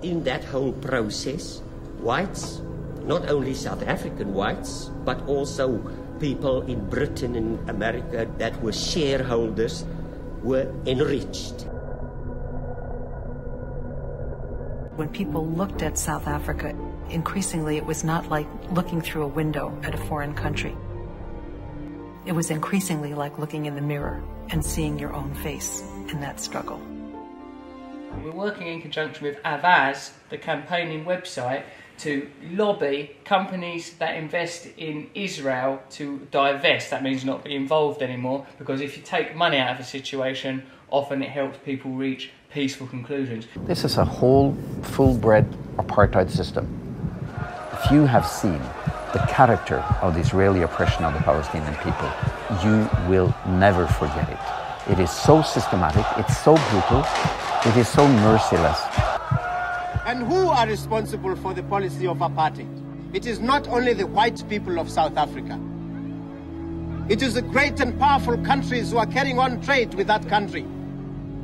in that whole process, whites, not only South African whites, but also people in Britain and America that were shareholders, were enriched. When people looked at South Africa, increasingly it was not like looking through a window at a foreign country. It was increasingly like looking in the mirror and seeing your own face in that struggle. We're working in conjunction with Avaz, the campaigning website, to lobby companies that invest in Israel to divest. That means not be involved anymore, because if you take money out of a situation, often it helps people reach peaceful conclusions. This is a whole, full-bred apartheid system. If you have seen the character of the Israeli oppression of the Palestinian people, you will never forget it. It is so systematic, it's so brutal, it is so merciless. And who are responsible for the policy of apartheid? It is not only the white people of South Africa. It is the great and powerful countries who are carrying on trade with that country.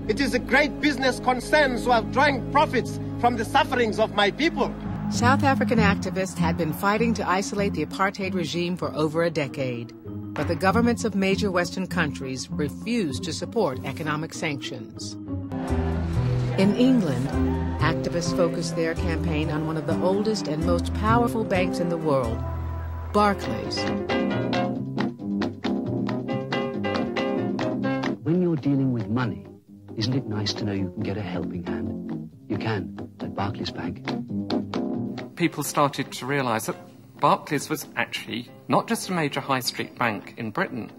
It is the great business concerns who are drawing profits from the sufferings of my people. South African activists had been fighting to isolate the apartheid regime for over a decade, but the governments of major Western countries refused to support economic sanctions. In England, activists focused their campaign on one of the oldest and most powerful banks in the world, Barclays. When you're dealing with money, isn't it nice to know you can get a helping hand? You can, at Barclays Bank. People started to realise that Barclays was actually not just a major high street bank in Britain,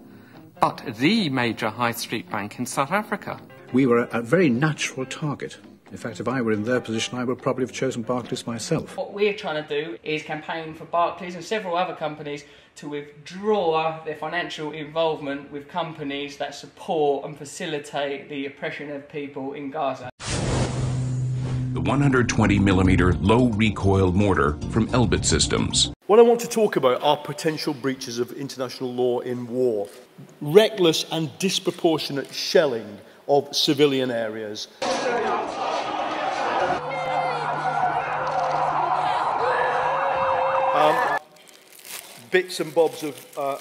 but the major high street bank in South Africa. We were a very natural target. In fact, if I were in their position, I would probably have chosen Barclays myself. What we're trying to do is campaign for Barclays and several other companies to withdraw their financial involvement with companies that support and facilitate the oppression of people in Gaza. The 120mm low recoil mortar from Elbit Systems. What I want to talk about are potential breaches of international law in war. Reckless and disproportionate shelling of civilian areas. Bits and bobs of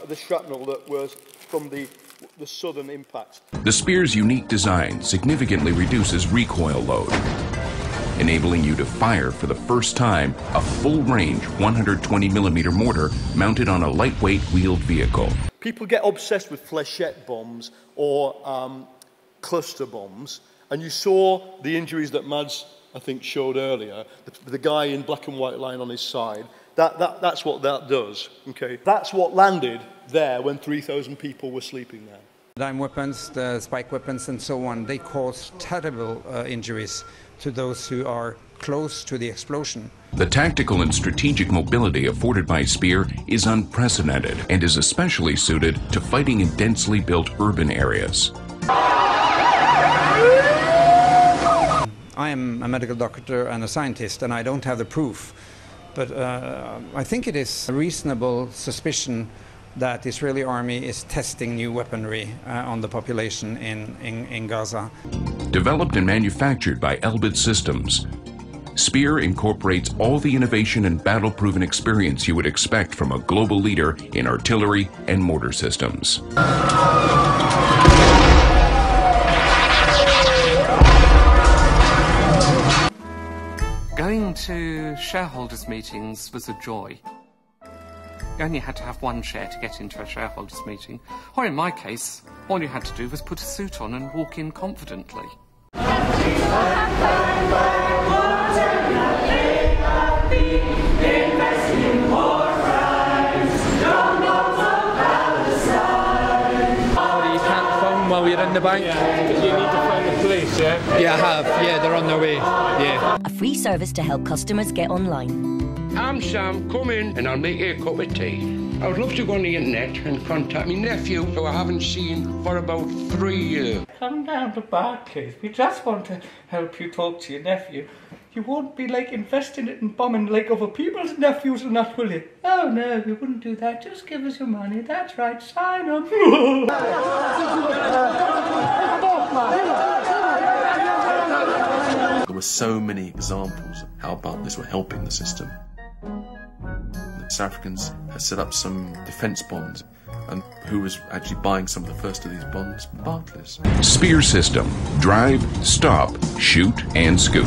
the shrapnel that was from the southern impact. The Spear's unique design significantly reduces recoil load, enabling you to fire for the first time a full-range 120mm mortar mounted on a lightweight wheeled vehicle. People get obsessed with flechette bombs or cluster bombs, and you saw the injuries that Mads, I think, showed earlier, the guy in black and white lying on his side. That's what that does, okay? That's what landed there when 3,000 people were sleeping there. Dime weapons, the spike weapons and so on, they cause terrible injuries to those who are close to the explosion. The tactical and strategic mobility afforded by Spear is unprecedented and is especially suited to fighting in densely built urban areas. I am a medical doctor and a scientist, and I don't have the proof. But I think it is a reasonable suspicion that the Israeli army is testing new weaponry on the population in Gaza. Developed and manufactured by Elbit Systems, Spear incorporates all the innovation and battle-proven experience you would expect from a global leader in artillery and mortar systems. Going to shareholders' meetings was a joy. You only had to have one share to get into a shareholders' meeting, or in my case, all you had to do was put a suit on and walk in confidently. While you're in the bank? Because you need to phone the police, yeah? Yeah, I have. Yeah, they're on their way. Yeah. A free service to help customers get online. I'm Sam, come in and I'll make you a cup of tea. I would love to go on the internet and contact my nephew, who I haven't seen for about 3 years. Come down to Barclays. We just want to help you talk to your nephew. You won't be like investing it in bombing like other people's nephews and that, will you? Oh no, we wouldn't do that. Just give us your money. That's right, sign up. There were were so many examples of how Barclays were helping the system. The South Africans had set up some defence bonds, and who was actually buying some of the first of these bonds? Barclays. Spear system. Drive, stop, shoot, and scoot.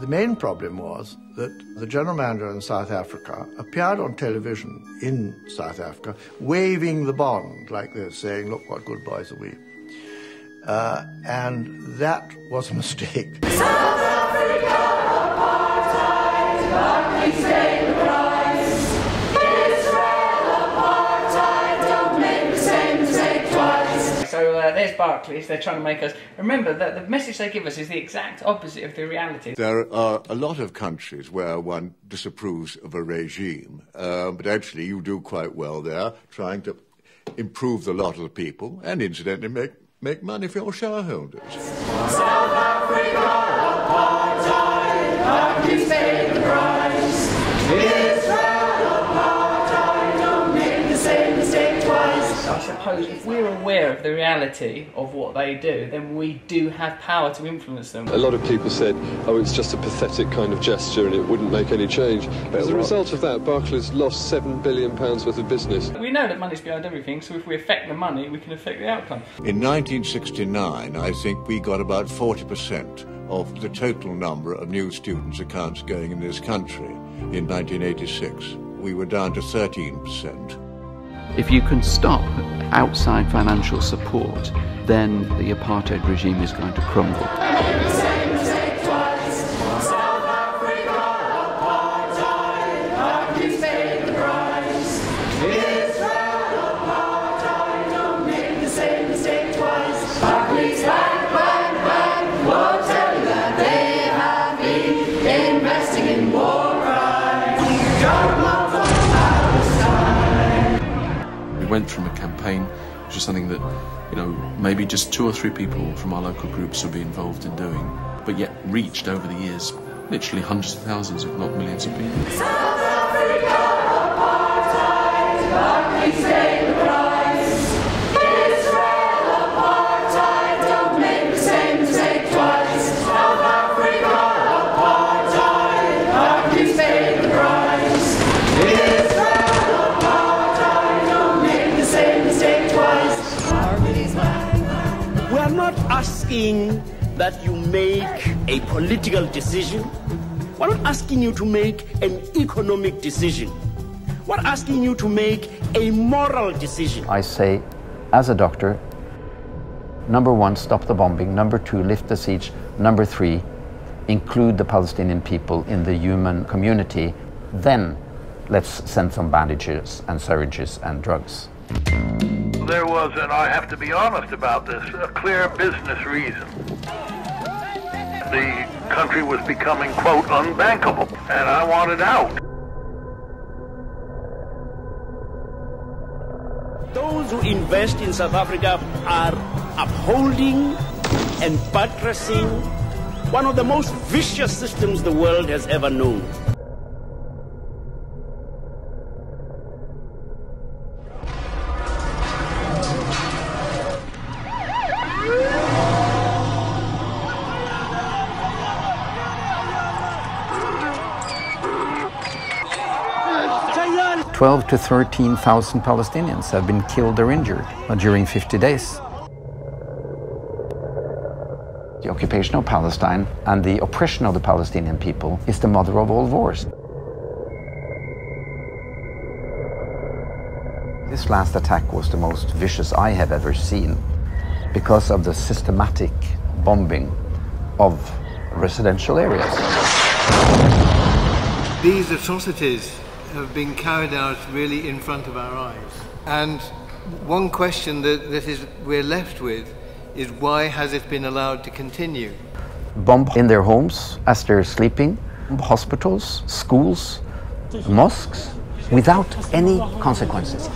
The main problem was that the general manager in South Africa appeared on television in South Africa waving the bond like this, saying, "Look what good boys are we." And that was a mistake. South Africa, apartheid, Barclays pay the price. Israel, apartheid, don't make the same mistake twice. So there's Barclays, they're trying to make us... Remember that the message they give us is the exact opposite of the reality. There are a lot of countries where one disapproves of a regime, but actually you do quite well there, trying to improve the lot of the people and incidentally make money for your shareholders. South Africa, apartheid, Barclays pay the price. Israel, apartheid, don't make the same mistake twice. I suppose if we're aware of the reality of what they do, then we do have power to influence them. A lot of people said, oh, it's just a pathetic kind of gesture and it wouldn't make any change. But as a result of that, Barclays lost £7 billion worth of business. We know that money's behind everything, so if we affect the money, we can affect the outcome. In 1969, I think we got about 40% of the total number of new students' accounts going in this country. In 1986, we were down to 13%. If you can stop outside financial support, then the apartheid regime is going to crumble. We went from a campaign which is something that, you know, maybe just 2 or 3 people from our local groups would be involved in doing, but yet reached over the years literally hundreds of thousands, if not millions of people. South Africa, apartheid, Barclays pay the price. Israel, apartheid, don't make the same mistake twice. South Africa, apartheid, Barclays pay the price. Israel, apartheid, don't make the same mistake twice. We are not asking that you make a political decision. We're not asking you to make an economic decision. We're asking you to make a moral decision. I say, as a doctor, number 1, stop the bombing. Number 2, lift the siege. Number 3, include the Palestinian people in the human community. Then let's send some bandages and syringes and drugs. There was, and I have to be honest about this, a clear business reason. The country was becoming, quote, unbankable, and I wanted out. Those who invest in South Africa are upholding and buttressing one of the most vicious systems the world has ever known. $12,000 to 13,000 Palestinians have been killed or injured during 50 days. The occupation of Palestine and the oppression of the Palestinian people is the mother of all wars. This last attack was the most vicious I have ever seen because of the systematic bombing of residential areas. These atrocities have been carried out really in front of our eyes. And one question that we're left with is why has it been allowed to continue? Bomb in their homes as they're sleeping, hospitals, schools, mosques, without any consequences.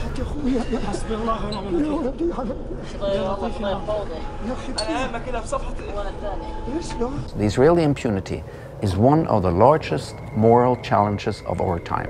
The Israeli impunity is one of the largest moral challenges of our time.